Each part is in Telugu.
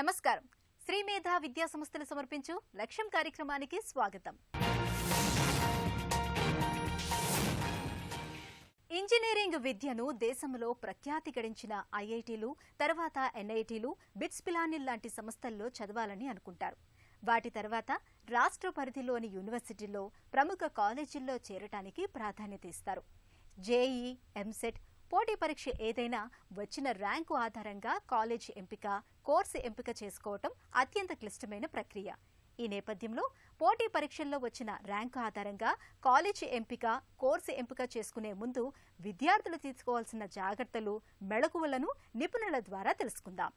నమస్కారం. శ్రీ మేధా విద్యా సంస్థలు సమర్పించు లక్ష్యం కార్యక్రమానికి స్వాగతం. ఇంజనీరింగ్ విద్యను దేశంలో ప్రఖ్యాతి గడించిన ఐఐటీలు, తర్వాత ఎన్ఐటీలు, బిట్స్ పిలానిల్ లాంటి సంస్థల్లో చదవాలని అనుకుంటారు. వాటి తర్వాత రాష్ట్ర పరిధిలోని యూనివర్సిటీల్లో, ప్రముఖ కాలేజీల్లో చేరటానికి ప్రాధాన్యత ఇస్తారు. జేఈ, ఎంసెట్, పోటీ పరీక్ష ఏదైనా వచ్చిన ర్యాంకు ఆధారంగా కాలేజీ ఎంపిక, కోర్సు ఎంపిక చేసుకోవటం అత్యంత క్లిష్టమైన ప్రక్రియ. ఈ నేపథ్యంలో పోటీ పరీక్షల్లో వచ్చిన ర్యాంకు ఆధారంగా కాలేజీ ఎంపిక, కోర్సు ఎంపిక చేసుకునే ముందు విద్యార్థులు తీసుకోవాల్సిన జాగ్రత్తలు, మెళకువలను నిపుణుల ద్వారా తెలుసుకుందాం.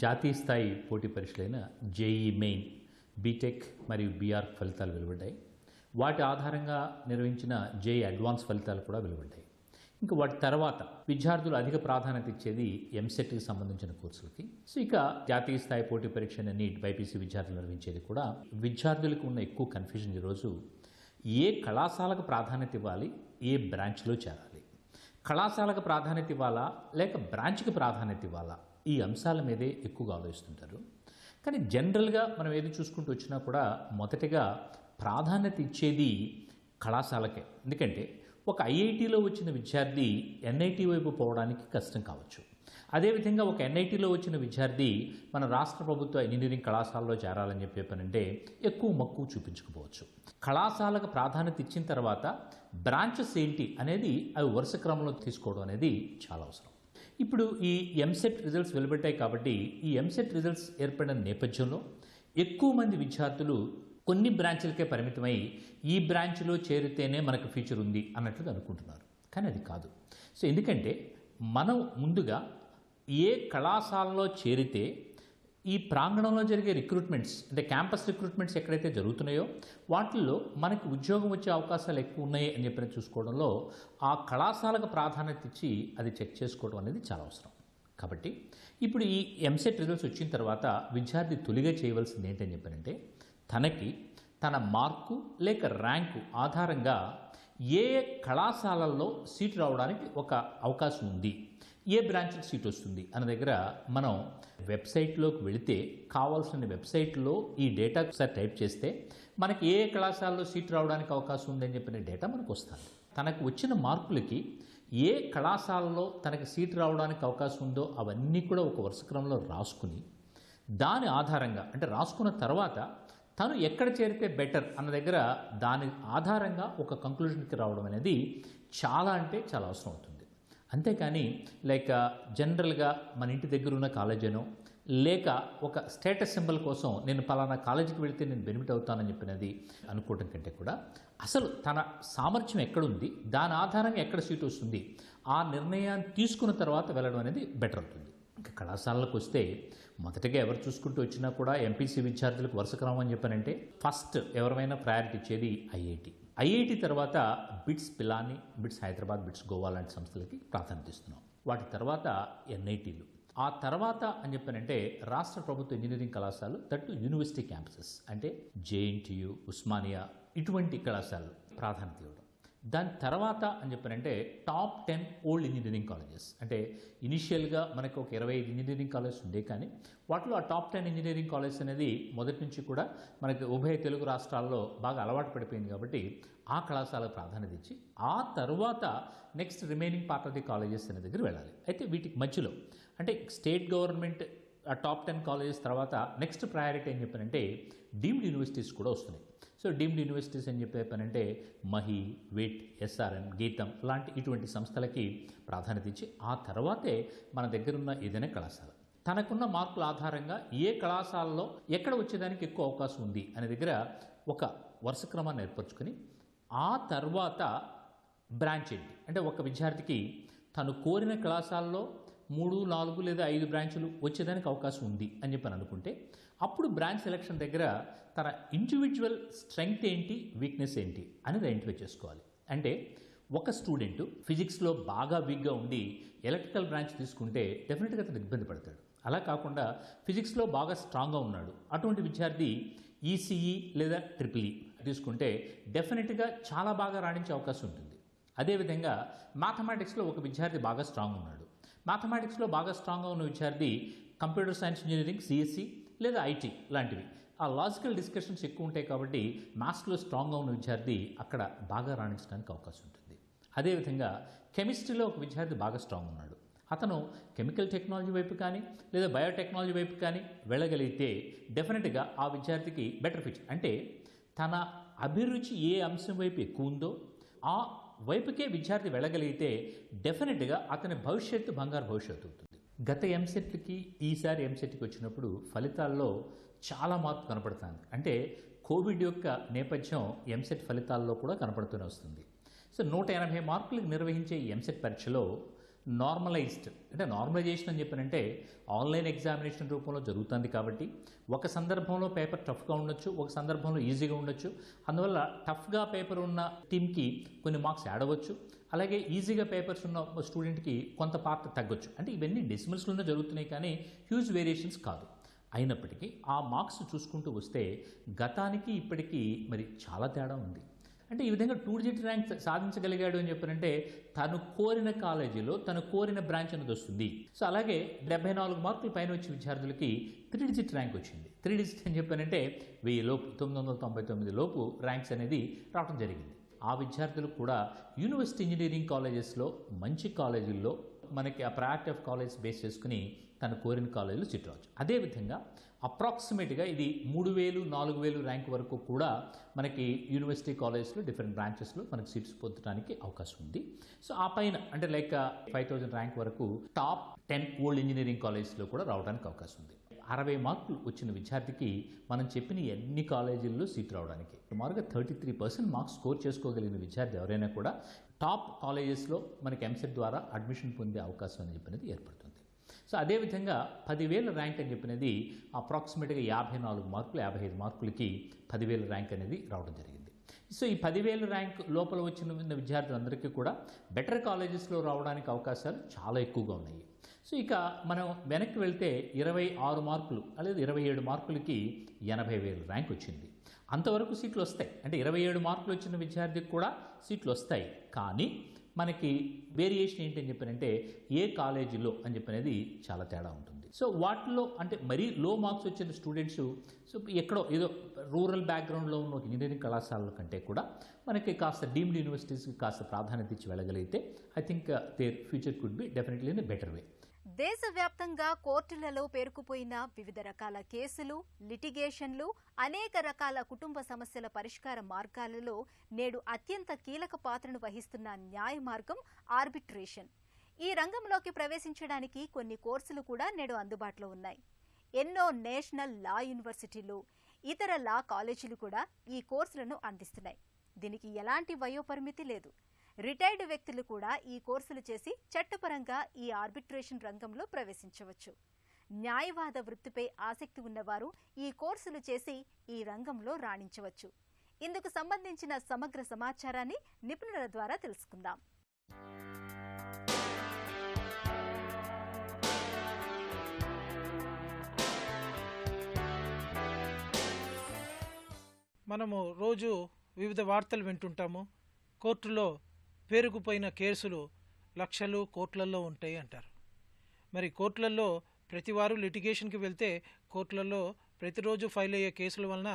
జాతీయ స్థాయి పోటీ పరీక్షలైన జేఈ మెయిన్, బీటెక్ మరియు బీఆర్క్ ఫలితాలు వెలువడ్డాయి. వాటి ఆధారంగా నిర్వహించిన జేఈ అడ్వాన్స్ ఫలితాలు కూడా వెలువడ్డాయి. ఇంకా వాటి తర్వాత విద్యార్థులు అధిక ప్రాధాన్యత ఇచ్చేది ఎంసెట్కి సంబంధించిన కోర్సులకి. సో ఇక జాతీయ స్థాయి పోటీ పరీక్ష నీట్, బైపీసీ విద్యార్థులు నిర్వహించేది కూడా. విద్యార్థులకు ఉన్న ఎక్కువ కన్ఫ్యూజన్ ఈరోజు ఏ కళాశాలకు ప్రాధాన్యత ఇవ్వాలి, ఏ బ్రాంచ్లో చేరాలి, కళాశాలకు ప్రాధాన్యత ఇవ్వాలా లేక బ్రాంచ్కి ప్రాధాన్యత ఇవ్వాలా, ఈ అంశాల మీదే ఎక్కువగా ఆలోచిస్తుంటారు. కానీ జనరల్గా మనం ఏది చూసుకుంటూ వచ్చినా కూడా మొదటగా ప్రాధాన్యత ఇచ్చేది కళాశాలకే. ఎందుకంటే ఒక ఐఐటీలో వచ్చిన విద్యార్థి ఎన్ఐటీ వైపు పోవడానికి కష్టం కావచ్చు. అదేవిధంగా ఒక ఎన్ఐటీలో వచ్చిన విద్యార్థి మన రాష్ట్ర ప్రభుత్వ ఇంజనీరింగ్ కళాశాలలో చేరాలని చెప్పేపనంటే ఎక్కువ మక్కువ చూపించకపోవచ్చు. కళాశాలకు ప్రాధాన్యత ఇచ్చిన తర్వాత బ్రాంచెస్ ఏంటి అనేది అవి వరుస క్రమంలో తీసుకోవడం అనేది చాలా అవసరం. ఇప్పుడు ఈ ఎంసెట్ రిజల్ట్స్ వెలువడ్డాయి కాబట్టి ఈ ఎంసెట్ రిజల్ట్స్ ఏర్పడిన నేపథ్యంలో ఎక్కువ మంది విద్యార్థులు కొన్ని బ్రాంచ్లకే పరిమితమై ఈ బ్రాంచ్లో చేరితేనే మనకు ఫ్యూచర్ ఉంది అన్నట్లుగా అనుకుంటున్నారు. కానీ అది కాదు. సో ఎందుకంటే మనం ముందుగా ఏ కళాశాలలో చేరితే ఈ ప్రాంగణంలో జరిగే రిక్రూట్మెంట్స్, అంటే క్యాంపస్ రిక్రూట్మెంట్స్ ఎక్కడైతే జరుగుతున్నాయో వాటిల్లో మనకి ఉద్యోగం వచ్చే అవకాశాలు ఎక్కువ ఉన్నాయి అని చెప్పి చూసుకోవడంలో ఆ కళాశాలకు ప్రాధాన్యత ఇచ్చి అది చెక్ చేసుకోవడం అనేది చాలా అవసరం. కాబట్టి ఇప్పుడు ఈ ఎంసెట్ రిజల్ట్స్ వచ్చిన తర్వాత విద్యార్థి తొలిగా చేయవలసింది ఏంటని చెప్పారంటే తనకి తన మార్కు లేక ర్యాంకు ఆధారంగా ఏ కళాశాలల్లో సీటు రావడానికి ఒక అవకాశం ఉంది, ఏ బ్రాంచ్కి సీట్ వస్తుంది అన్న దగ్గర మనం వెబ్సైట్లోకి వెళితే కావాల్సిన వెబ్సైట్లో ఈ డేటా ఒకసారి టైప్ చేస్తే మనకి ఏ కళాశాలలో సీట్ రావడానికి అవకాశం ఉందని చెప్పిన డేటా మనకు వస్తుంది. తనకు వచ్చిన మార్కులకి ఏ కళాశాలలో తనకి సీట్ రావడానికి అవకాశం ఉందో అవన్నీ కూడా ఒక వరుస క్రమంలో రాసుకుని దాని ఆధారంగా, అంటే రాసుకున్న తర్వాత తను ఎక్కడ చేరితే బెటర్ అన్న దగ్గర దాని ఆధారంగా ఒక కంక్లూజన్కి రావడం అనేది చాలా అంటే చాలా అవసరం అవుతుంది. అంతేకాని లైక్ జనరల్గా మన ఇంటి దగ్గర ఉన్న కాలేజీనో లేక ఒక స్టేటస్ సింబల్ కోసం నేను పలానా కాలేజీకి వెళితే నేను బెనిఫిట్ అవుతానని చెప్పినది అనుకోవటం కంటే కూడా అసలు తన సామర్థ్యం ఎక్కడుంది, దాని ఆధారంగా ఎక్కడ సీటు వస్తుంది ఆ నిర్ణయాన్ని తీసుకున్న తర్వాత వెళ్ళడం అనేది బెటర్ అవుతుంది. ఇంకా కళాశాలకు వస్తే మొదటగా ఎవరు చూసుకుంటూ వచ్చినా కూడా ఎంపీసీ విద్యార్థులకు వరుస క్రమం అని చెప్పానంటే ఫస్ట్ ఎవరైనా ప్రయారిటీ ఇచ్చేది ఐఐటి తర్వాత bits Pilani, bits Hyderabad, bits Goa లాంటి సంస్థలకి ప్రాధాన్యత ఇస్తున్నాం. వాటి తర్వాత ఎన్ఐటీలు, ఆ తర్వాత అని చెప్పానంటే రాష్ట్ర ప్రభుత్వ ఇంజనీరింగ్ కళాశాలలు, తట్టు యూనివర్సిటీ క్యాంపసెస్ అంటే జేఎన్టీయు, ఉస్మానియా ఇటువంటి కళాశాలలు ప్రాధాన్యత ఇవ్వడం. దాని తర్వాత అని చెప్పానంటే టాప్ 10 ఓల్డ్ ఇంజనీరింగ్ కాలేజెస్, అంటే ఇనిషియల్గా మనకు ఒక 25 ఇంజనీరింగ్ కాలేజెస్ ఉండే కానీ వాటిలో ఆ టాప్ 10 ఇంజనీరింగ్ కాలేజెస్ అనేది మొదటి నుంచి కూడా మనకి ఉభయ తెలుగు రాష్ట్రాల్లో బాగా అలవాటు పడిపోయింది కాబట్టి ఆ కళాశాలకు ప్రాధాన్యత ఇచ్చి ఆ తర్వాత next remaining part of the colleges అనే దగ్గర వెళ్ళాలి. అయితే వీటికి మధ్యలో అంటే స్టేట్ గవర్నమెంట్ ఆ టాప్ 10 కాలేజెస్ తర్వాత నెక్స్ట్ ప్రయారిటీ అని చెప్పానంటే డీమ్డ్ యూనివర్సిటీస్ కూడా వస్తున్నాయి. సో డీమ్డ్ యూనివర్సిటీస్ అని చెప్పానంటే మహి, విట్, ఎస్ఆర్ఎం, గీతం లాంటి ఇటువంటి సంస్థలకి ప్రాధాన్యత ఇచ్చి ఆ తర్వాతే మన దగ్గరున్న ఏదైనా కళాశాల తనకున్న మార్కుల ఆధారంగా ఏ కళాశాలలో ఎక్కడ వచ్చేదానికి ఎక్కువ అవకాశం ఉంది అనే దగ్గర ఒక వరుస క్రమాన్ని ఏర్పరచుకొని ఆ తర్వాత బ్రాంచ్ ఏంటి, అంటే ఒక విద్యార్థికి తను కోరిన కళాశాలలో 3, 4 లేదా 5 బ్రాంచులు వచ్చేదానికి అవకాశం ఉంది అని చెప్పని అనుకుంటే అప్పుడు బ్రాంచ్ సెలక్షన్ దగ్గర తన ఇండివిజువల్ స్ట్రెంగ్త్ ఏంటి, వీక్నెస్ ఏంటి అనేది ఐడెంటిఫై చేసుకోవాలి. అంటే ఒక స్టూడెంట్ ఫిజిక్స్లో బాగా వీక్గా ఉండి ఎలక్ట్రికల్ బ్రాంచ్ తీసుకుంటే డెఫినెట్గా అతను ఇబ్బంది పడతాడు. అలా కాకుండా ఫిజిక్స్లో బాగా స్ట్రాంగ్గా ఉన్నాడు, అటువంటి విద్యార్థి ఈసీఈ లేదా ట్రిపుల్ ఈ తీసుకుంటే డెఫినెట్గా చాలా బాగా రాణించే అవకాశం ఉంటుంది. అదేవిధంగా మ్యాథమెటిక్స్లో ఒక విద్యార్థి బాగా స్ట్రాంగ్ ఉన్నాడు, మ్యాథమెటిక్స్లో బాగా స్ట్రాంగ్గా ఉన్న విద్యార్థి కంప్యూటర్ సైన్స్ ఇంజనీరింగ్, సిఎస్సి లేదా ఐటీ లాంటివి, ఆ లాజికల్ డిస్కషన్స్ ఎక్కువ ఉంటాయి కాబట్టి మ్యాథ్స్లో స్ట్రాంగ్గా ఉన్న విద్యార్థి అక్కడ బాగా రాణించడానికి అవకాశం ఉంటుంది. అదేవిధంగా కెమిస్ట్రీలో ఒక విద్యార్థి బాగా స్ట్రాంగ్ ఉన్నాడు, అతను కెమికల్ టెక్నాలజీ వైపు కానీ లేదా బయోటెక్నాలజీ వైపు కానీ వెళ్ళగలిగితే డెఫినెట్గా ఆ విద్యార్థికి బెటర్ ఫిట్, అంటే తన అభిరుచి ఏ అంశం వైపు ఎక్కువ ఉందో ఆ వైపుకే విద్యార్థి వెళ్ళగలిగితే డెఫినెట్గా అతని భవిష్యత్తు బంగారు భవిష్యత్తు అవుతుంది. గత ఎంసెట్కి ఈసారి ఎంసెట్కి వచ్చినప్పుడు ఫలితాల్లో చాలా మార్పు కనపడుతుంది. అంటే కోవిడ్ యొక్క నేపథ్యం ఎంసెట్ ఫలితాల్లో కూడా కనపడుతూనే వస్తుంది. సో 180 మార్కులకు నిర్వహించే ఈ ఎంసెట్ పరీక్షలో నార్మలైజ్డ్, అంటే నార్మలైజేషన్ అని చెప్పానంటే ఆన్లైన్ ఎగ్జామినేషన్ రూపంలో జరుగుతుంది కాబట్టి ఒక సందర్భంలో పేపర్ టఫ్గా ఉండొచ్చు, ఒక సందర్భంలో ఈజీగా ఉండొచ్చు. అందువల్ల టఫ్గా పేపర్ ఉన్న టీంకి కొన్ని మార్క్స్ యాడ్ అవ్వచ్చు, అలాగే ఈజీగా పేపర్స్ ఉన్న స్టూడెంట్కి కొంత పార్ట్ తగ్గొచ్చు. అంటే ఇవన్నీ డెసిమల్స్లోనే జరుగుతున్నాయి కానీ హ్యూజ్ వేరియేషన్స్ కాదు. అయినప్పటికీ ఆ మార్క్స్ చూసుకుంటూ వస్తే గతానికి ఇప్పటికీ మరి చాలా తేడా ఉంది. అంటే ఈ విధంగా 2 డిజిట్ ర్యాంక్ సాధించగలిగాడు అని చెప్పారంటే తను కోరిన కాలేజీలో తను కోరిన బ్రాంచ్ అనేది వస్తుంది. సో అలాగే 74 మార్కుల పైన వచ్చే విద్యార్థులకి 3 డిజిట్ ర్యాంక్ వచ్చింది. 3 డిజిట్ అని చెప్పానంటే 1000 లోపు 999 లోపు ర్యాంక్స్ అనేది రావడం జరిగింది. ఆ విద్యార్థులు కూడా యూనివర్సిటీ ఇంజనీరింగ్ కాలేజెస్లో మంచి కాలేజీల్లో మనకి ఆ ప్రయారిటీ ఆఫ్ కాలేజ్ బేస్ చేసుకుని తన కోరిన కాలేజీలో సీట్ రావచ్చు. అదేవిధంగా అప్రాక్సిమేట్గా ఇది 3000, 4000 ర్యాంక్ వరకు కూడా మనకి యూనివర్సిటీ కాలేజ్లో డిఫరెంట్ బ్రాంచెస్లో మనకి సీట్స్ పొందడానికి అవకాశం ఉంది. సో ఆ పైన అంటే లైక్ 5000 ర్యాంక్ వరకు టాప్ 10 ఓల్డ్ ఇంజనీరింగ్ కాలేజ్లో కూడా రావడానికి అవకాశం ఉంది. 60 మార్కులు వచ్చిన విద్యార్థికి మనం చెప్పిన ఎన్ని కాలేజీల్లో సీట్ రావడానికి సుమారుగా 33% మార్క్స్ స్కోర్ చేసుకోగలిగిన విద్యార్థి ఎవరైనా కూడా టాప్ కాలేజెస్లో మనకి ఎంసెట్ ద్వారా అడ్మిషన్ పొందే అవకాశం అని చెప్పినది ఏర్పడుతుంది. సో అదేవిధంగా 10,000 ర్యాంక్ అని చెప్పినది అప్రాక్సిమేట్గా 54 మార్కులు 55 మార్కులకి 10,000 ర్యాంక్ అనేది రావడం జరిగింది. సో ఈ 10,000 ర్యాంక్ లోపల వచ్చిన విద్యార్థులందరికీ కూడా బెటర్ కాలేజెస్లో రావడానికి అవకాశాలు చాలా ఎక్కువగా ఉన్నాయి. సో ఇక మనం వెనక్కి వెళ్తే 26 మార్కులు లేదా 27 మార్కులకి 80,000 ర్యాంక్ వచ్చింది. అంతవరకు సీట్లు వస్తాయి, అంటే 27 మార్కులు వచ్చిన విద్యార్థికి కూడా సీట్లు వస్తాయి. కానీ మనకి వేరియేషన్ ఏంటని చెప్పారంటే ఏ కాలేజీలో అని చెప్పనేది చాలా తేడా ఉంటుంది. సో వాటిలో అంటే మరీ లో మార్క్స్ వచ్చిన స్టూడెంట్స్ సో ఎక్కడో ఏదో రూరల్ బ్యాక్గ్రౌండ్లో ఉన్న ఇంజనీరింగ్ కళాశాలల కంటే కూడా మనకి కాస్త డీమ్డ్ యూనివర్సిటీస్కి కాస్త ప్రాధాన్యత ఇచ్చి వెళ్ళగలిగితే I think their future could be definitely in a better way. దేశవ్యాప్తంగా కోర్టులలో పేరుకుపోయిన వివిధ రకాల కేసులు, లిటిగేషన్లు, అనేక రకాల కుటుంబ సమస్యల పరిష్కార మార్గాలలో నేడు అత్యంత కీలక పాత్రను వహిస్తున్న న్యాయ మార్గం ఆర్బిట్రేషన్. ఈ రంగంలోకి ప్రవేశించడానికి కొన్ని కోర్సులు కూడా నేడు అందుబాటులో ఉన్నాయి. ఎన్నో నేషనల్ లా యూనివర్సిటీలు, ఇతర లా కాలేజీలు కూడా ఈ కోర్సులను అందిస్తున్నాయి. దీనికి ఎలాంటి వయోపరిమితి లేదు. రిటైర్డ్ వ్యక్తులు కూడా ఈ కోర్సులు చేసి చట్టపరంగా ఈ ఆర్బిట్రేషన్ రంగంలో ప్రవేశించవచ్చు. న్యాయవాద వృత్తిపై ఆసక్తి ఉన్నవారు ఈ కోర్సులు చేసి ఈ రంగంలో రాణించవచ్చు. ఇందుకు సంబంధించిన సమగ్ర సమాచారాన్ని నిపుణుల ద్వారా తెలుసుకుందాం. మనము రోజు వివిధ వార్తలు వింటుంటాము. కోర్టులో పేరుకుపోయిన కేసులు లక్షలు కోట్లల్లో ఉంటాయి అంటారు. మరి కోర్టులలో ప్రతివారు లిటిగేషన్కి వెళ్తే కోర్టులలో ప్రతిరోజు ఫైల్ అయ్యే కేసుల వలన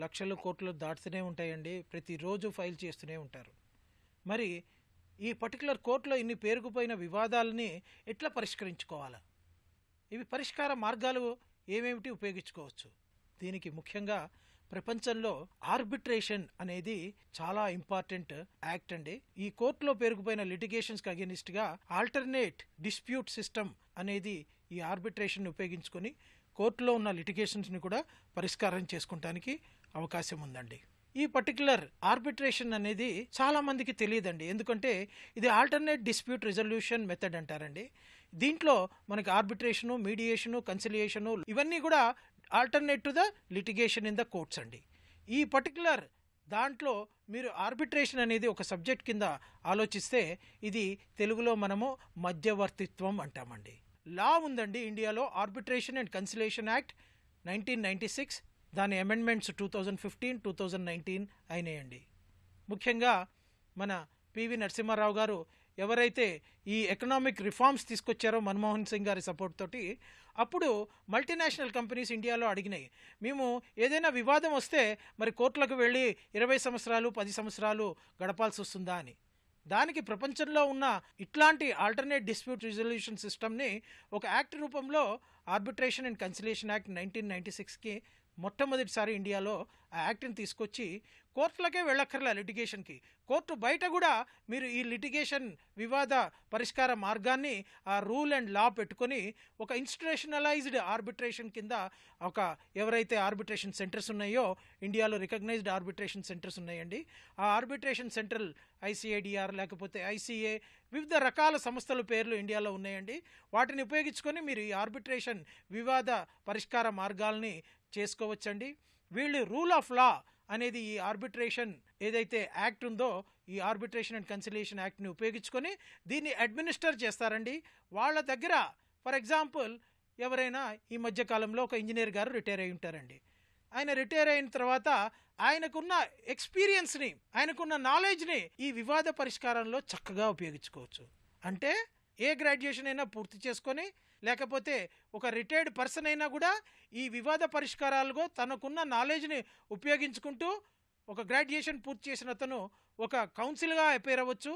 లక్షలు కోట్లు దాటుతూనే ఉంటాయండి. ప్రతిరోజు ఫైల్ చేస్తూనే ఉంటారు. మరి ఈ పర్టికులర్ కోర్టులో ఇన్ని పేరుకుపోయిన వివాదాలని ఎట్లా పరిష్కరించుకోవాలా? ఇవి పరిష్కార మార్గాలు ఏమేమిటి ఉపయోగించుకోవచ్చు? దీనికి ముఖ్యంగా ప్రపంచంలో ఆర్బిట్రేషన్ అనేది చాలా ఇంపార్టెంట్ యాక్ట్ అండి. ఈ కోర్టులో పేరుకుపోయిన లిటిగేషన్స్కి అగెనిస్ట్గా ఆల్టర్నేట్ డిస్ప్యూట్ సిస్టమ్ అనేది ఈ ఆర్బిట్రేషన్ ఉపయోగించుకొని కోర్టులో ఉన్న లిటిగేషన్స్ని కూడా పరిష్కారం చేసుకోవడానికి అవకాశం ఉందండి. ఈ పర్టికులర్ ఆర్బిట్రేషన్ అనేది చాలా మందికి తెలియదండి. ఎందుకంటే ఇది ఆల్టర్నేట్ డిస్ప్యూట్ రిజల్యూషన్ మెథడ్ అంటారండి. దీంట్లో మనకి ఆర్బిట్రేషను, మీడియేషను, కన్సిలియేషను ఇవన్నీ కూడా alternate to the litigation in the courts అండి. ఈ పర్టికులర్ దాంట్లో మీరు ఆర్బిట్రేషన్ అనేది ఒక సబ్జెక్ట్ కింద ఆలోచిస్తే ఇది తెలుగులో మనము మధ్యవర్తిత్వం అంటామండి. లా ఉందండి ఇండియాలో, ఆర్బిట్రేషన్ అండ్ కన్సిలేషన్ యాక్ట్ 1996. దాని అమెండ్మెంట్స్ 2015, 2019 అయినాయండి. ముఖ్యంగా మన పివి నరసింహారావు గారు ఎవరైతే ఈ ఎకనామిక్ రిఫార్మ్స్ తీసుకొచ్చారో మన్మోహన్ సింగ్ గారి సపోర్ట్ తోటి, అప్పుడు మల్టీనేషనల్ కంపెనీస్ ఇండియాలో అడిగినాయి, మేము ఏదైనా వివాదం వస్తే మరి కోర్టులకు వెళ్ళి 20 సంవత్సరాలు 10 సంవత్సరాలు గడపాల్సి వస్తుందా అని. దానికి ప్రపంచంలో ఉన్న ఇట్లాంటి ఆల్టర్నేట్ డిస్ప్యూట్ రిజల్యూషన్ సిస్టమ్ని ఒక యాక్ట్ రూపంలో ఆర్బిట్రేషన్ అండ్ కన్సిలేషన్ యాక్ట్ 1996కి మొట్టమొదటిసారి ఇండియాలో ఆ యాక్ట్ని తీసుకొచ్చి కోర్టులకే వెళ్ళక్కర్లే లిటిగేషన్కి. కోర్టు బయట కూడా మీరు ఈ లిటిగేషన్ వివాద పరిష్కార మార్గాన్ని ఆ రూల్ అండ్ లా పెట్టుకొని ఒక ఇన్స్టిట్యూషనలైజ్డ్ ఆర్బిట్రేషన్ కింద ఒక ఎవరైతే ఆర్బిట్రేషన్ సెంటర్స్ ఉన్నాయో, ఇండియాలో రికగ్నైజ్డ్ ఆర్బిట్రేషన్ సెంటర్స్ ఉన్నాయండి. ఆ ఆర్బిట్రేషన్ సెంట్రల్ ఐసిఏడిఆర్ లేకపోతే ఐసిఏ వివిధ రకాల సంస్థల పేర్లు ఇండియాలో ఉన్నాయండి. వాటిని ఉపయోగించుకొని మీరు ఈ ఆర్బిట్రేషన్ వివాద పరిష్కార మార్గాల్ని చేసుకోవచ్చండి. వీళ్ళు రూల్ ఆఫ్ లా అనేది ఈ ఆర్బిట్రేషన్ ఏదైతే యాక్ట్ ఉందో, ఈ ఆర్బిట్రేషన్ అండ్ కన్సిలేషన్ యాక్ట్ని ఉపయోగించుకొని దీన్ని అడ్మినిస్టర్ చేస్తారండి. వాళ్ళ దగ్గర ఫర్ ఎగ్జాంపుల్ ఎవరైనా ఈ మధ్యకాలంలో ఒక ఇంజనీర్ గారు రిటైర్ అయి ఉంటారండి. ఆయన రిటైర్ అయిన తర్వాత ఆయనకున్న ఎక్స్పీరియన్స్ని, ఆయనకున్న నాలెడ్జ్ని ఈ వివాద పరిష్కారంలో చక్కగా ఉపయోగించుకోవచ్చు. అంటే ఏ గ్రాడ్యుయేషన్ అయినా పూర్తి చేసుకొని, లేకపోతే ఒక రిటైర్డ్ పర్సన్ అయినా కూడా ఈ వివాద పరిష్కారాలుగా తనకున్న నాలెడ్జ్ని ఉపయోగించుకుంటూ ఒక గ్రాడ్యుయేషన్ పూర్తి చేసిన అతను ఒక కౌన్సిల్గా అపేర్ అవ్వచ్చు.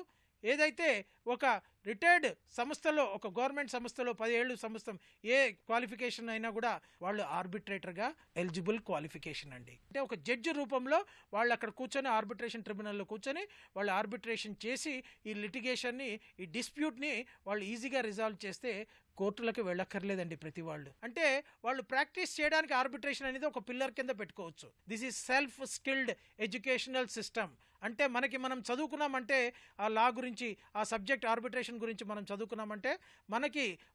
ఏదైతే ఒక రిటైర్డ్ సంస్థలో, ఒక గవర్నమెంట్ సంస్థలో 10 ఏళ్ళు సంస్థ ఏ క్వాలిఫికేషన్ అయినా కూడా వాళ్ళు ఆర్బిట్రేటర్గా ఎలిజిబుల్ క్వాలిఫికేషన్ అండి. అంటే ఒక జడ్జి రూపంలో వాళ్ళు అక్కడ కూర్చొని ఆర్బిట్రేషన్ ట్రిబ్యునల్లో కూర్చొని వాళ్ళు ఆర్బిట్రేషన్ చేసి ఈ లిటిగేషన్ని, ఈ డిస్ప్యూట్ని వాళ్ళు ఈజీగా రిజాల్వ్ చేస్తే కోర్టులకు వెళ్ళక్కర్లేదండి ప్రతి వాళ్ళు. అంటే వాళ్ళు ప్రాక్టీస్ చేయడానికి ఆర్బిట్రేషన్ అనేది ఒక పిల్లర్ కింద పెట్టుకోవచ్చు. This is self skilled educational system. అంటే మనం చదువుకున్నామంటే ఆ లా గురించి, ఆ సబ్జెక్ట్ ఆర్బిట్రేషన్ గురించి మనం చదువుకున్నామంటే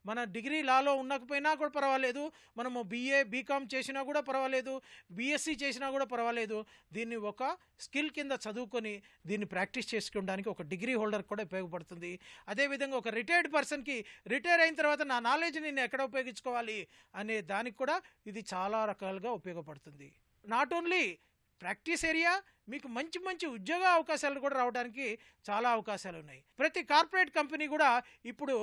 మన డిగ్రీ లాలో ఉండకపోయినా కూడా పర్వాలేదు, మనము BA BCom చేసినా కూడా పర్వాలేదు, BSc చేసినా కూడా పర్వాలేదు. దీన్ని ఒక స్కిల్ కింద చదువుకొని దీన్ని ప్రాక్టీస్ చేసుకోవడానికి ఒక డిగ్రీ హోల్డర్ కూడా ఉపయోగపడుతుంది. అదేవిధంగా ఒక రిటైర్డ్ పర్సన్కి రిటైర్ అయిన తర్వాత నా నాలెడ్జ్ని నేను ఎక్కడ ఉపయోగించుకోవాలి అనే దానికి కూడా ఇది చాలా రకాలుగా ఉపయోగపడుతుంది. నాట్ ఓన్లీ ప్రాక్టీస్ ఏరియా, మీకు మంచి మంచి ఉద్యోగ అవకాశాలు కూడా రావడానికి చాలా అవకాశాలు ఉన్నాయి. ప్రతి కార్పొరేట్ కంపెనీ కూడా ఇప్పుడు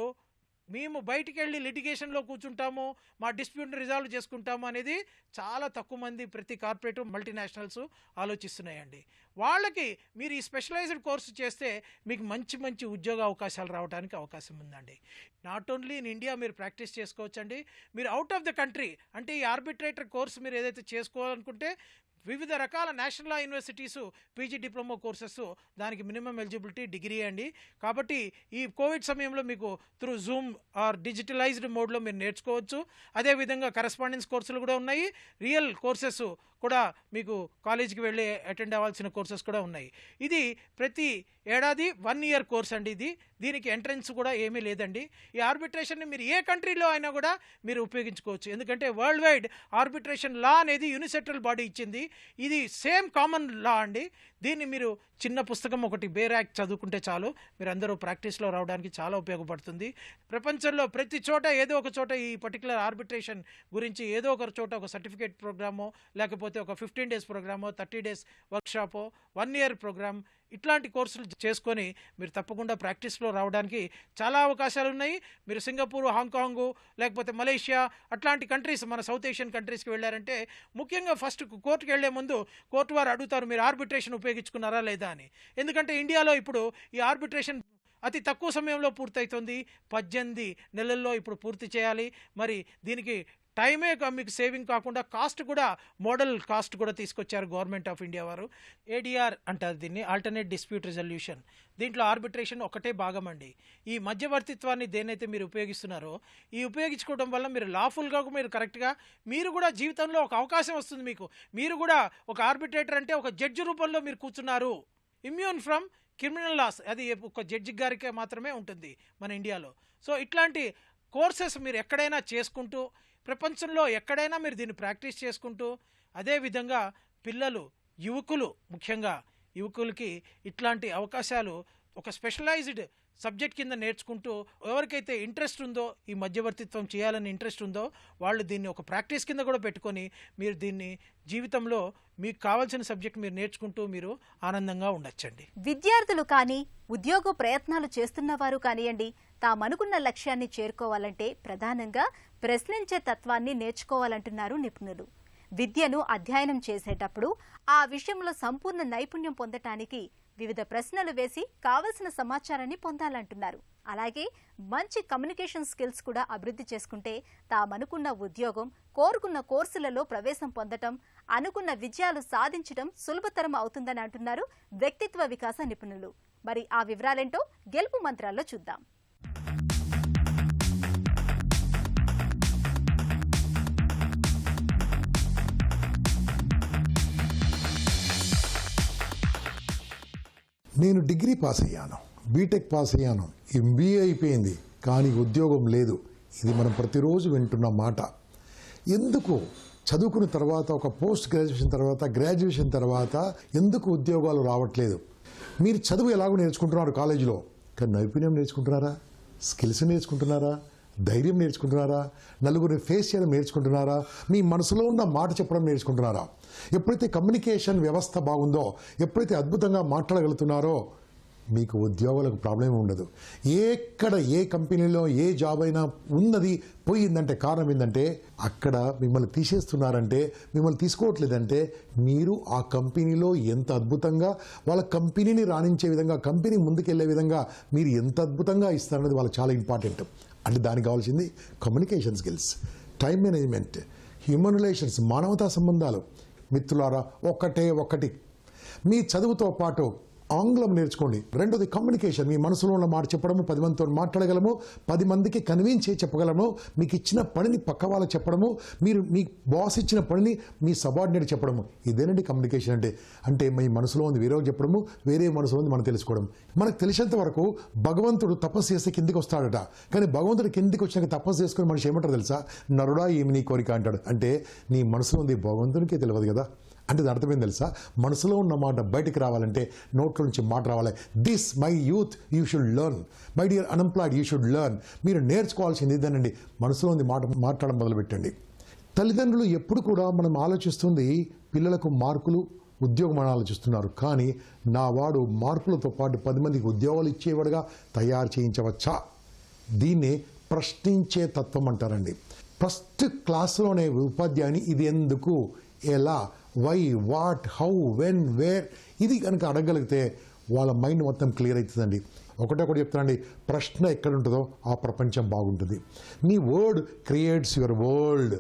మేము బయటికి వెళ్ళి లిటిగేషన్లో కూర్చుంటాము, మా డిస్ప్యూట్ని రిజాల్వ్ చేసుకుంటాము అనేది చాలా తక్కువ మంది ప్రతి కార్పొరేట్ మల్టీనేషనల్స్ ఆలోచిస్తున్నాయండి. వాళ్ళకి మీరు ఈ స్పెషలైజ్డ్ కోర్సు చేస్తే మీకు మంచి మంచి ఉద్యోగ అవకాశాలు రావడానికి అవకాశం ఉందండి. నాట్ ఓన్లీ ఇన్ ఇండియా మీరు ప్రాక్టీస్ చేసుకోవచ్చండి, మీరు అవుట్ ఆఫ్ ద కంట్రీ అంటే ఈ ఆర్బిట్రేటర్ కోర్సు మీరు ఏదైతే చేసుకోవాలనుకుంటే వివిధ రకాల నేషనల్ లా యూనివర్సిటీసు పీజీ డిప్లొమా కోర్సెస్, దానికి మినిమం ఎలిజిబిలిటీ డిగ్రీ అండి. కాబట్టి ఈ కోవిడ్ సమయంలో మీకు త్రూ జూమ్ ఆర్ డిజిటలైజ్డ్ మోడ్లో మీరు నేర్చుకోవచ్చు. అదేవిధంగా కరెస్పాండెన్స్ కోర్సులు కూడా ఉన్నాయి, రియల్ కోర్సెస్ కూడా మీకు కాలేజీకి వెళ్ళి అటెండ్ అవ్వాల్సిన కోర్సెస్ కూడా ఉన్నాయి. ఇది ప్రతి ఏడాది 1 year కోర్స్ అండి. దీనికి ఎంట్రన్స్ కూడా ఏమీ లేదండి. ఈ ఆర్బిట్రేషన్ని మీరు ఏ కంట్రీలో అయినా కూడా మీరు ఉపయోగించుకోవచ్చు. ఎందుకంటే వరల్డ్ వైడ్ ఆర్బిట్రేషన్ లా అనేది యూనిసెట్రల్ బాడీ ఇచ్చింది. ఇది సేమ్ కామన్ లా అండి. దీన్ని మీరు చిన్న పుస్తకం ఒకటి బేర్ యాక్ట్ చదువుకుంటే చాలు, మీరు అందరూ ప్రాక్టీస్లో రావడానికి చాలా ఉపయోగపడుతుంది. ప్రపంచంలో ప్రతి చోట ఏదో ఒక చోట ఈ పర్టికులర్ ఆర్బిట్రేషన్ గురించి ఏదో ఒక చోట ఒక సర్టిఫికేట్ ప్రోగ్రామో, లేకపోతే ఒక 15 days ప్రోగ్రామో, 30 days వర్క్షాపో, 1 year ప్రోగ్రామ్, ఇట్లాంటి కోర్సులు చేసుకొని మీరు తప్పకుండా ప్రాక్టీస్లో రావడానికి చాలా అవకాశాలు ఉన్నాయి. మీరు సింగపూర్, హాంకాంగ్, లేకపోతే మలేషియా అట్లాంటి కంట్రీస్, మన సౌత్ ఏషియన్ కంట్రీస్కి వెళ్ళారంటే ముఖ్యంగా ఫస్ట్ కోర్టుకు వెళ్లే ముందు కోర్టు వారు అడుగుతారు మీరు ఆర్బిట్రేషన్ ఉపయోగించుకున్నారా లేదా అని. ఎందుకంటే ఇండియాలో ఇప్పుడు ఈ ఆర్బిట్రేషన్ అతి తక్కువ సమయంలో పూర్తవుతుంది, 18 నెలల్లో ఇప్పుడు పూర్తి చేయాలి. మరి దీనికి టైమే మీకు సేవింగ్ కాకుండా కాస్ట్ కూడా, మోడల్ కాస్ట్ కూడా తీసుకొచ్చారు గవర్నమెంట్ ఆఫ్ ఇండియా వారు. ADR అంటారు దీన్ని, ఆల్టర్నేట్ డిస్ప్యూట్ రిజల్యూషన్. దీంట్లో ఆర్బిట్రేషన్ ఒకటే భాగం అండి. ఈ మధ్యవర్తిత్వాన్ని దేనైతే మీరు ఉపయోగిస్తున్నారో, ఈ ఉపయోగించుకోవడం వల్ల మీరు లాఫుల్గా, మీరు కరెక్ట్గా, మీరు కూడా జీవితంలో ఒక అవకాశం వస్తుంది మీకు. మీరు కూడా ఒక ఆర్బిట్రేటర్ అంటే ఒక జడ్జి రూపంలో మీరు కూర్చున్నారు. ఇమ్యూన్ ఫ్రమ్ క్రిమినల్ లాస్, అది ఒక జడ్జి గారికి మాత్రమే ఉంటుంది మన ఇండియాలో. సో ఇట్లాంటి కోర్సెస్ మీరు ఎక్కడైనా చేసుకుంటూ, ప్రపంచంలో ఎక్కడైనా మీరు దీన్ని ప్రాక్టీస్ చేసుకుంటూ, అదేవిధంగా పిల్లలు, యువకులు, ముఖ్యంగా యువకులకి ఇట్లాంటి అవకాశాలు ఒక స్పెషలైజ్డ్ సబ్జెక్ట్ కింద నేర్చుకుంటూ ఎవరికైతే ఇంట్రెస్ట్ ఉందో, ఈ మధ్యవర్తిత్వం చేయాలని ఇంట్రెస్ట్ ఉందో, వాళ్ళు దీన్ని ఒక ప్రాక్టీస్ కింద కూడా పెట్టుకొని మీరు దీన్ని జీవితంలో మీకు కావాల్సిన సబ్జెక్ట్ మీరు నేర్చుకుంటూ మీరు ఆనందంగా ఉండొచ్చండి. విద్యార్థులు కానీ ఉద్యోగ ప్రయత్నాలు చేస్తున్న వారు కానివ్వండి, తామనుకున్న లక్ష్యాన్ని చేరుకోవాలంటే ప్రధానంగా ప్రశ్నించే తత్వాన్ని నేర్చుకోవాలంటున్నారు నిపుణులు. విద్యను అధ్యయనం చేసేటప్పుడు ఆ విషయంలో సంపూర్ణ నైపుణ్యం పొందటానికి వివిధ ప్రశ్నలు వేసి కావలసిన సమాచారాన్ని పొందాలంటున్నారు. అలాగే మంచి కమ్యూనికేషన్ స్కిల్స్ కూడా అభివృద్ధి చేసుకుంటే తామనుకున్న ఉద్యోగం, కోరుకున్న కోర్సులలో ప్రవేశం పొందటం, అనుకున్న విజయాలు సాధించడం సులభతరం అవుతుందని అంటున్నారు వ్యక్తిత్వ వికాస నిపుణులు. మరి ఆ వివరాలేంటో గెలుపు మంత్రాల్లో చూద్దాం. నేను డిగ్రీ పాస్ అయ్యాను, బీటెక్ పాస్ అయ్యాను, ఎంబీఏ అయిపోయింది, కానీ ఉద్యోగం లేదు. ఇది మనం ప్రతిరోజు వింటున్న మాట. ఎందుకు చదువుకున్న తర్వాత, ఒక పోస్ట్ గ్రాడ్యుయేషన్ తర్వాత ఎందుకు ఉద్యోగాలు రావట్లేదు? మీరు చదువు ఎలాగో నేర్చుకుంటున్నారు కాలేజీలో, కానీ నైపుణ్యం నేర్చుకుంటున్నారా? స్కిల్స్ నేర్చుకుంటున్నారా? ధైర్యం నేర్చుకుంటున్నారా? నలుగురిని ఫేస్ చేయడం నేర్చుకుంటున్నారా? మీ మనసులో ఉన్న మాట చెప్పడం నేర్చుకుంటున్నారా? ఎప్పుడైతే కమ్యూనికేషన్ వ్యవస్థ బాగుందో, ఎప్పుడైతే అద్భుతంగా మాట్లాడగలుగుతున్నారో, మీకు ఉద్యోగాలకు ప్రాబ్లం ఉండదు. ఎక్కడ ఏ కంపెనీలో ఏ జాబ్ అయినా ఉన్నది పోయిందంటే కారణం ఏంటంటే అక్కడ మిమ్మల్ని తీసేస్తున్నారంటే, మిమ్మల్ని తీసుకోవట్లేదంటే మీరు ఆ కంపెనీలో ఎంత అద్భుతంగా వాళ్ళ కంపెనీని రాణించే విధంగా, కంపెనీ ముందుకెళ్లే విధంగా మీరు ఎంత అద్భుతంగా ఇస్తారనేది వాళ్ళకి చాలా ఇంపార్టెంట్. అంటే దానికి కావాల్సింది communication skills, time management, human relations, మానవతా సంబంధాలు. మిత్రులారా, ఒకటి మీ చదువుతో పాటు ఆంగ్లం నేర్చుకోండి. రెండోది కమ్యూనికేషన్, మీ మనసులో ఉన్న మాట చెప్పడము, 10 మందితో మాట్లాడగలము, 10 మందికి కన్విన్స్ చేసి చెప్పగలము, మీకు ఇచ్చిన పనిని పక్క వాళ్ళకి చెప్పడము, మీరు మీ బాస్ ఇచ్చిన పనిని మీ సబార్డినేట్ చెప్పడము. ఇదేనండి కమ్యూనికేషన్ అంటే. అంటే మీ మనసులో ఉంది వేరే చెప్పడము, వేరే మనసులో ఉంది మనం తెలుసుకోవడం. మనకు తెలిసినంత వరకు భగవంతుడు తపస్సు చేస్తే కిందికి వస్తాడట, కానీ భగవంతుడు కిందికి వచ్చినాక తపస్సు చేసుకుని మనిషి ఏమంటారు తెలుసా? నరుడా ఏమి నీ కోరిక అంటాడు. అంటే నీ మనసులో ఉంది భగవంతునికే తెలియదు కదా. అంటే దాని అర్థం ఏం తెలుసా? మనసులో ఉన్న మాట బయటికి రావాలంటే నోట్ల నుంచి మాట రావాలి. This my youth you should learn, my dear unemployed you should learn. మీరు నేర్చుకోవాల్సింది ఇదేనండి. మనసులో ఉంది మాట మాట్లాడడం మొదలుపెట్టండి. తల్లిదండ్రులు ఎప్పుడు కూడా మనం ఆలోచిస్తుంది పిల్లలకు మార్కులు, ఉద్యోగం అని ఆలోచిస్తున్నారు. కానీ నా వాడు మార్కులతో పాటు 10 మందికి ఉద్యోగాలు ఇచ్చేవాడుగా తయారు చేయించవచ్చా? దీన్ని ప్రశ్నించే తత్వం అంటారండి. ఫస్ట్ క్లాస్లోనే ఉపాధ్యాయుని ఇది ఎందుకు, ఎలా, why, what, how, when, where, ఇది కనుక అడగలిగితే వాళ్ళ మైండ్ మొత్తం క్లియర్ అవుతుందండి. ఒకటి చెప్తానండి, ప్రశ్న ఎక్కడ ఉంటుందో ఆ ప్రపంచం బాగుంటుంది. మీ వర్డ్ క్రియేట్స్ యువర్ వరల్డ్.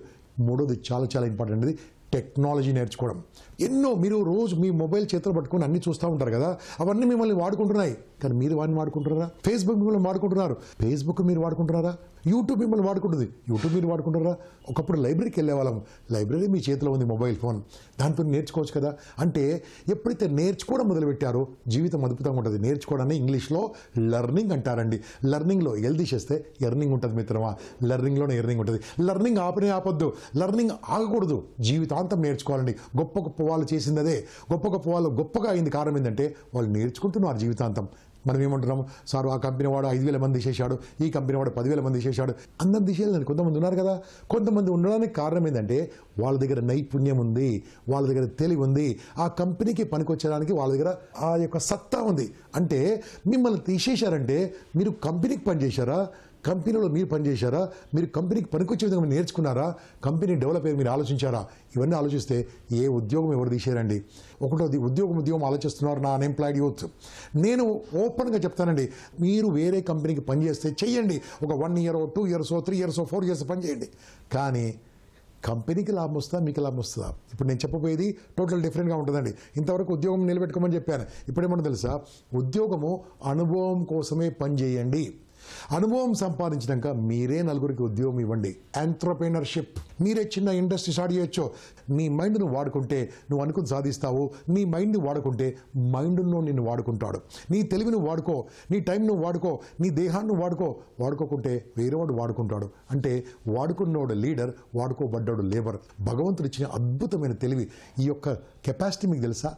మూడోది చాలా ఇంపార్టెంట్, అది టెక్నాలజీ నేర్చుకోవడం. ఎన్నో మీరు రోజు మీ మొబైల్ చేతిలో పట్టుకొని అన్ని చూస్తూ ఉంటారు కదా, అవన్నీ మిమ్మల్ని వాడుకుంటున్నాయి, కానీ మీరు వాడిని వాడుకుంటున్నారా? ఫేస్బుక్ మిమ్మల్ని వాడుకుంటున్నారు, ఫేస్బుక్ మీరు వాడుకుంటున్నారా? యూట్యూబ్ మిమ్మల్ని వాడుకుంటుంది, యూట్యూబ్ మీరు వాడుకుంటారా? ఒకప్పుడు లైబ్రరీకి వెళ్ళే వాళ్ళం, లైబ్రరీ మీ చేతిలో ఉంది మొబైల్ ఫోన్, దాంతో నేర్చుకోవచ్చు కదా. అంటే ఎప్పుడైతే నేర్చుకోవడం మొదలుపెట్టారో జీవితం అద్భుతంగా ఉంటుంది. నేర్చుకోవడాన్ని ఇంగ్లీష్లో లెర్నింగ్ అంటారండి. లెర్నింగ్లో ఎల్ తీసేస్తే ఎర్నింగ్ ఉంటుంది మిత్రమా, లెర్నింగ్లోనే ఎర్నింగ్ ఉంటుంది. లెర్నింగ్ ఆపొద్దు, లెర్నింగ్ ఆగకూడదు, జీవితాంతం నేర్చుకోవాలండి. గొప్ప వాళ్ళు చేసింది అదే. గొప్ప వాళ్ళు గొప్పగా అయింది కారణం ఏంటంటే వాళ్ళు నేర్చుకుంటున్నారు జీవితాంతం. మనం ఏమంటున్నాము, సార్ ఆ కంపెనీ వాడు 5,000 మంది చేశాడు, ఈ కంపెనీ వాడు 10,000 మంది చేశాడు. అందరు తీసేయాలని కొంతమంది ఉన్నారు కదా. కొంతమంది ఉండడానికి కారణం ఏంటంటే వాళ్ళ దగ్గర నైపుణ్యం ఉంది, వాళ్ళ దగ్గర తెలివి ఉంది, ఆ కంపెనీకి పనికొచ్చడానికి వాళ్ళ దగ్గర ఆ యొక్క సత్తా ఉంది. అంటే మిమ్మల్ని తీసేశారంటే మీరు కంపెనీకి పనిచేశారా, కంపెనీలో మీరు పనిచేశారా, మీరు కంపెనీకి పనికొచ్చే విధంగా మీరు నేర్చుకున్నారా, కంపెనీ డెవలప్ అయ్యి మీరు ఆలోచించారా? ఇవన్నీ ఆలోచిస్తే ఏ ఉద్యోగం ఎవరు తీసేరండి. ఒకటోది ఉద్యోగం ఆలోచిస్తున్నారు నా అన్ఎంప్లాయిడ్ యూత్. నేను ఓపెన్గా చెప్తానండి, మీరు వేరే కంపెనీకి పనిచేస్తే చెయ్యండి. ఒక 1 year, 2 years, 3 years, 4 years పనిచేయండి. కానీ కంపెనీకి లాభం వస్తుందా, మీకు లాభం వస్తుందా? ఇప్పుడు నేను చెప్పబోయేది టోటల్ డిఫరెంట్గా ఉంటుందండి. ఇంతవరకు ఉద్యోగం నిలబెట్టుకోమని చెప్పాను. ఇప్పుడేమన్నా తెలుసా, ఉద్యోగము అనుభవం కోసమే పనిచేయండి. అనుభవం సంపాదించినాక మీరే నలుగురికి ఉద్యోగం ఇవ్వండి. ఎంటర్‌ప్రెన్యూర్‌షిప్. మీరే చిన్న ఇండస్ట్రీ స్టార్ట్ చేయొచ్చు. నీ మైండ్ను వాడుకుంటే నువ్వు అనుకుని సాధిస్తావు. నీ మైండ్ని వాడుకుంటే మైండ్ను నిన్ను వాడుకుంటాడు. నీ తెలివిని వాడుకో, నీ టైంను వాడుకో, నీ దేహాన్ని వాడుకో. వాడుకోకుంటే వేరేవాడు వాడుకుంటాడు. అంటే వాడుకున్నోడు లీడర్, వాడుకోబడ్డాడు లేబర్. భగవంతుడు ఇచ్చిన అద్భుతమైన తెలివి. ఈ యొక్క కెపాసిటీ మీకు తెలుసా?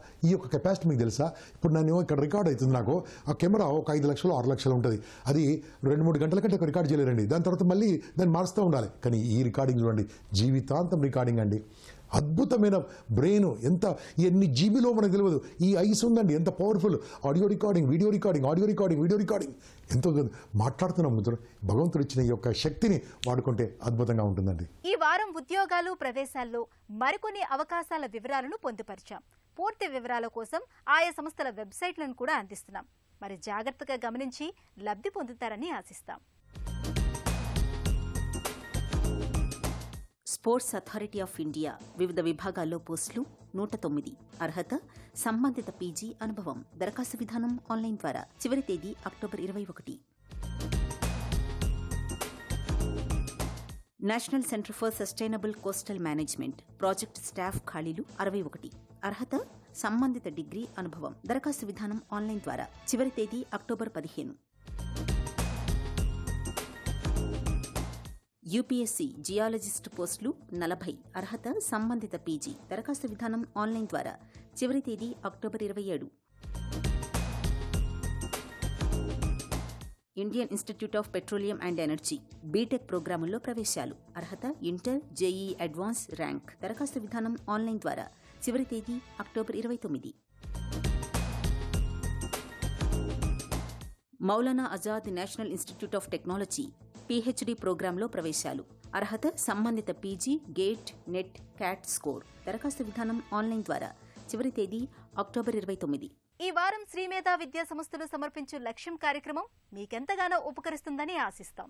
ఇప్పుడు నేను ఇక్కడ రికార్డ్ అవుతుంది. నాకు ఆ కెమెరా ఒక 5 లక్షలు 6 లక్షలు ఉంటుంది. అది 2-3 గంటల కంటే ఒక రికార్డ్ చేయలేరండి. దాని తర్వాత మళ్ళీ దాన్ని మారుస్తూ ఉండాలి. కానీ ఈ రికార్డింగ్ చూడండి, జీవితాంతం రికార్డింగ్ అండి. అద్భుతమైన బ్రెయిన్. ఎన్ని జీబీలో మనకు తెలియదు. ఈ ఐస్ ఉందండి, ఎంత powerful. Audio recording, video recording ఎంతో మాట్లాడుతున్నాం. భగవంతుడు ఇచ్చిన ఈ యొక్క శక్తిని వాడుకుంటే అద్భుతంగా ఉంటుందండి. ఈ వారం ఉద్యోగాలు, ప్రవేశాల్లో మరికొన్ని అవకాశాల వివరాలను పొందుపరిచాం. పూర్తి వివరాల కోసం ఆయా సంస్థల వెబ్సైట్లను కూడా అందిస్తున్నాం. మరి జాగ్రత్తగా గమనించి లబ్ధి పొందుతారని ఆశిస్తాం. స్పోర్ట్స్ అథారిటీ ఆఫ్ ఇండియా వివిధ విభాగాల్లో పోస్టులు 109. అర్హత సంబంధిత పీజీ అనుభవం. దరఖాస్తు విధానం ఆన్లైన్ ద్వారా. చివరి తేదీ October 21. National centre for sustainable coastal management project staff ఖాళీలు 61. అర్హత సంబంధిత డిగ్రీ అనుభవం. దరఖాస్తు విధానం ఆన్లైన్ ద్వారా. చివరి తేదీ అక్టోబర్ 15. యూపీఎస్సీ జియాలజిస్ట్ పోస్టులు 40. అర్హత సంబంధిత పీజీ. దరఖాస్తు విధానం ఆన్లైన్ ద్వారా. చివరి తేదీ October 27. Indian Institute of Petroleum and Energy B Tech ప్రోగ్రాముల్లో ప్రవేశాలు. అర్హత ఇంటర్, జేఈ అడ్వాన్స్ ర్యాంక్. దరఖాస్తు విధానం ఆన్లైన్ ద్వారా. చివరి తేదీ October 29. Maulana Azad national institute of technology PhD ప్రోగ్రాంలో ప్రవేశాలు. అర్హత సంబంధిత PG, gate, net, cat score. దరఖాస్తు విధానం ఆన్లైన్ ద్వారా. చివరి తేదీ అక్టోబర్ 29. ఈ వారం శ్రీమేధా విద్యా సంస్థలు సమర్పించే లక్ష్యం కార్యక్రమం మీకెంతగానో ఉపకరిస్తుందని ఆశిస్తాం.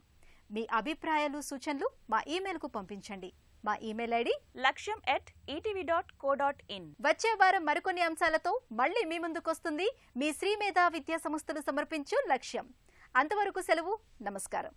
మీ అభిప్రాయాలు, సూచనలు మా ఇమెయిల్కు పంపించండి. మా ఇమెయిల్ ఐడి laksham@etv.co.in. వచ్చే వారం మరికొన్ని అంశాలతో మళ్లీ మీ ముందుకొస్తుంది మీ శ్రీమేధా విద్యా సంస్థలు సమర్పించు లక్ష్యం. అంతవరకు సెలవు. నమస్కారం.